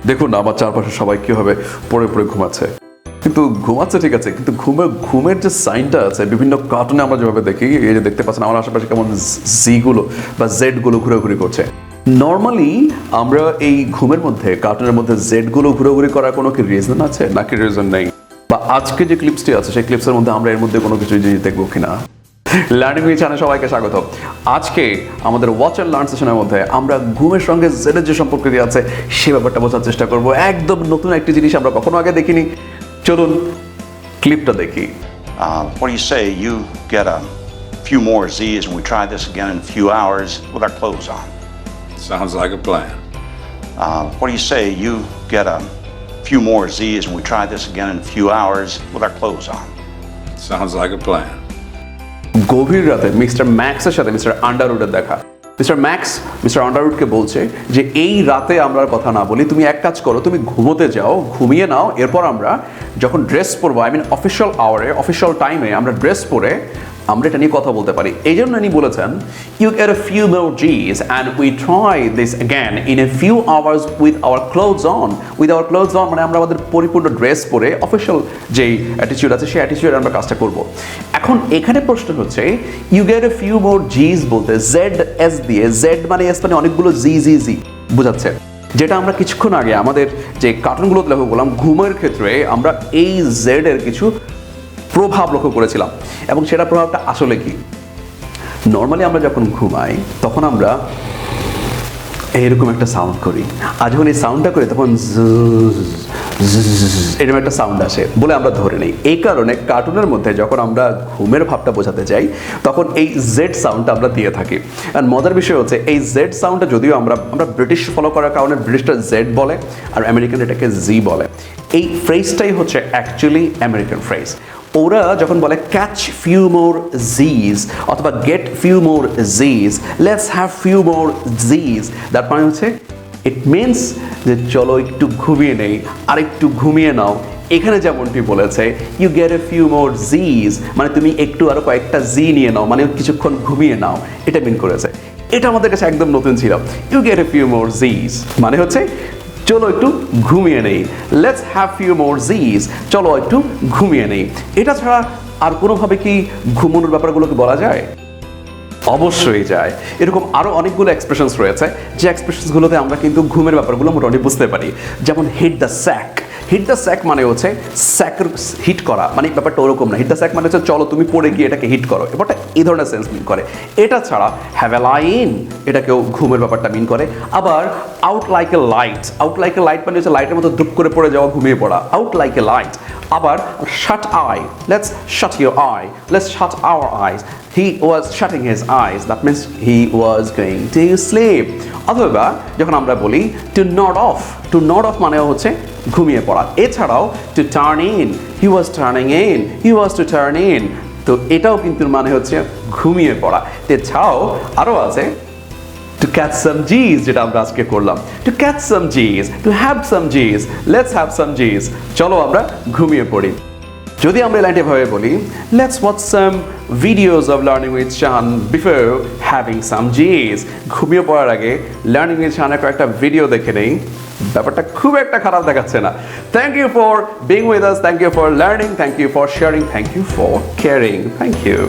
দেখুন না আমার চারপাশে সবাই কীভাবে পড়ে পড়ে ঘুমাচ্ছে, কিন্তু ঘুমাচ্ছে ঠিক আছে, কিন্তু ঘুমের যে সাইনটা আছে বিভিন্ন কার্টুনে আমরা যেভাবে দেখি, এই যে দেখতে পাচ্ছেন আমার আশেপাশে কেমন জিগুলো বা জেডগুলো ঘুরাঘুরি করছে। নর্মালি আমরা এই ঘুমের মধ্যে কার্টুনের মধ্যে জেডগুলো ঘুরাঘুরি করার কোনো কি রিজন আছে নাকি রিজন নেই? বা আজকে যে ক্লিপসটি আছে সেই ক্লিপসের মধ্যে আমরা এর মধ্যে কোনো কিছু জিনিস দেখবো কিনা? লার্নিং উইথ চ্যানেলে সবাইকে স্বাগত। আজকে আমাদের ওয়াচ অ্যান্ড লার্ন সেশনের মধ্যে আমরা ঘুমের সঙ্গে জেডের যে সম্পর্কটি আছে সে ব্যাপারটা বোঝার চেষ্টা করব। একদম নতুন একটি জিনিস আমরা কখনো আগে দেখিনি। চলুন ক্লিপটা দেখি। What do you say you get a few more Z's and we try this again in a few hours with our clothes on? Sounds like a plan. What do you say you get a few more Z's and we try this again in a few hours with our clothes on? Sounds like a plan. গভীর রাতে mister ম্যাক্সের সাথে mister আন্ডারউডের দেখা। Mister max mister আন্ডারউডকে বলছে যে এই রাতে আমরা কথা না বলি, তুমি এক কাজ করো, তুমি ঘুমোতে যাও, ঘুমিয়ে নাও, এরপর আমরা যখন ড্রেস পরবো, আই মিন অফিসিয়াল আওয়ারে অফিসিয়াল টাইমে আমরা ড্রেস পরে আমরা এটা নিয়ে কথা বলতে পারি। এই জন্য উনি বলেছেন you get a few more Z's and we try this again in a few hours with our clothes on. With our clothes on মানে আমরা আমাদের পরিপূর্ণ ড্রেস পরে অফিসিয়াল যেই অ্যাটিচিউড আছে সেই অ্যাটিচিউডে আমরা কাজটা করব। এখন এখানে প্রশ্ন হচ্ছে you get a few more Z's বলতে জেড এস দিয়ে, জেড মানে এস মানে অনেকগুলো জি জি জি বোঝাচ্ছে, যেটা আমরা কিছুক্ষণ আগে আমাদের যে কার্টুনগুলোতে লক্ষ্য করলাম ঘুমের ক্ষেত্রে আমরা এই জেড এর কিছু প্রভাব লক্ষ্য করেছিলাম। এবং সেটা প্রভাবটা আসলে কি? নর্মালি আমরা যখন ঘুমাই তখন আমরা এরকম একটা সাউন্ড করি, আর যখন এই সাউন্ডটা করি তখন এরকম একটা সাউন্ড আসে বলে আমরা ধরে নিই। এই কারণে কার্টুনের মধ্যে যখন আমরা ঘুমের ভাবটা বোঝাতে যাই তখন এই জেড সাউন্ডটা আমরা দিয়ে থাকি। আর মজার বিষয় হচ্ছে এই জেড সাউন্ডটা যদিও আমরা ব্রিটিশ ফলো করার কারণে ব্রিটিশটা জেড বলে আর আমেরিকান এটাকে জি বলে। এই ফ্রেজটাই হচ্ছে অ্যাকচুয়ালি আমেরিকান ফ্রেজ। ওরা যখন বলে ক্যাচ ফিউ মোর জিজ অথবা get few more Z's, let's have few more Z's, that মানে হচ্ছে ইট মিনস যে চলো একটু ঘুমিয়ে নেই, আর একটু ঘুমিয়ে নাও। এখানে যেমনটি বলেছে you get a few more জিজ মানে তুমি একটু আরো কয়েকটা জি নিয়ে নাও, মানে কিছুক্ষণ ঘুমিয়ে নাও, এটা মিন করেছে। এটা আমাদের কাছে একদম নতুন ছিল। You get a few more জিজ মানে হচ্ছে চলো একটু ঘুমিয়ে নেই, let's have few more z's, চলো একটু ঘুমিয়ে নেই। এটা ছাড়া আর কোনোভাবে কি ঘুমানোর ব্যাপারগুলোকে বলা যায়? অবশ্যই যায়। এরকম আরও অনেকগুলো এক্সপ্রেশনস রয়েছে যে এক্সপ্রেশনসগুলোতে আমরা কিন্তু ঘুমের ব্যাপারগুলো মোটামুটি বুঝতে পারি। যেমন hit the sack. Hit the sack মানে হচ্ছে স্যাকের হিট করা, মানে ব্যাপারটা ওরকম না। হিট দ্য স্যাক মানে হচ্ছে চলো তুমি পড়ে গিয়ে এটাকে হিট করো, ব্যাপারটা এই ধরনের সেন্স মিন করে। এটা ছাড়া হ্যাভ এ লাইন, এটাকেও ঘুমের ব্যাপারটা মিন করে। আবার out like a light, out like a light মানে হচ্ছে লাইটের মতো ধুপ করে পড়ে যাওয়া, ঘুমিয়ে পড়া, আউট লাইক এ লাইট। আবার shut eye, let's shut your eye, let's shut our eyes, he was shutting his eyes, that means he was going to sleep. অথবা যখন আমরা বলি to nod off, to nod off মানে হচ্ছে ঘুমিয়ে পড়া। এছাড়াও to turn in, he was turning in, he was to turn in, তো এটাও কিন্তু মানে হচ্ছে ঘুমিয়ে পড়া। এছাড়াও আরও আছে to catch some G's, যেটা আমরা আজকে করলাম, to catch some G's, to have some G's, let's have some G's, চলো আমরা ঘুমিয়ে পড়ি। যদি আমরা লাইনটা ভাবে বলি let's watch some videos of learning with Shahan before having some z's, ঘুমিয়ে পড়ার আগে লার্নিং উইথ শাহানের কয়েকটা ভিডিও দেখে নেই, ব্যাপারটা খুব একটা খারাপ দেখাচ্ছে না। Thank you for being with us, thank you for learning, thank you for sharing, thank you for caring, thank you.